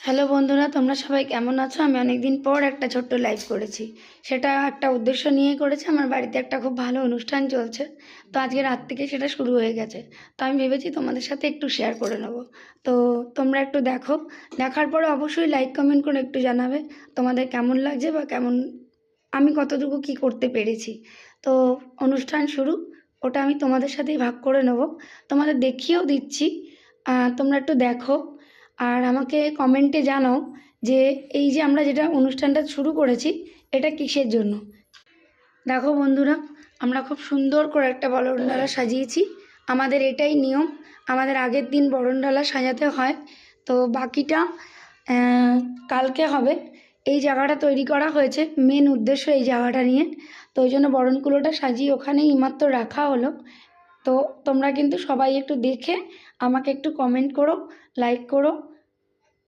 Hello বন্ধুরা, তোমরা সবাই কেমন আছো? আমি অনেক দিন পর একটা ছোট্ট লাইভ করেছি। সেটা একটা উদ্দেশ্য নিয়ে করেছি। আমার বাড়িতে একটা খুব ভালো অনুষ্ঠান চলছে, তো আজকে রাত থেকে সেটা শুরু হয়ে গেছে। তো আমি ভেবেছি তোমাদের সাথে একটু শেয়ার করে নেব। তো তোমরা একটু দেখো, দেখার পরে অবশ্যই লাইক কমেন্ট করে একটু জানাবে তোমাদের কেমন লাগছে বা কেমন আমি কতটুকু কি করতে পেরেছি। তো অনুষ্ঠান শুরু, ওটা আমি তোমাদের সাথেই ভাগ করে নেব, তোমাদের দেখিয়েও দিচ্ছি। তোমরা একটু দেখো আর আমাকে কমেন্টে জানাও যে এই যে আমরা যেটা অনুষ্ঠানটা শুরু করেছি এটা কিসের জন্য। দেখো বন্ধুরা, আমরা খুব সুন্দর করে একটা বরণডালা সাজিয়েছি। আমাদের এটাই নিয়ম, আমাদের আগের দিন বরণডালা সাজাতে হয়, তো বাকিটা কালকে হবে। এই জায়গাটা তৈরি করা হয়েছে মেন উদ্দেশ্য এই জায়গাটা নিয়ে, তো ওই জন্য বরণকুলোটা সাজিয়ে ওখানেই মাত্র রাখা হলো। তো তোমরা কিন্তু সবাই একটু দেখে আমাকে একটু কমেন্ট করো, লাইক করো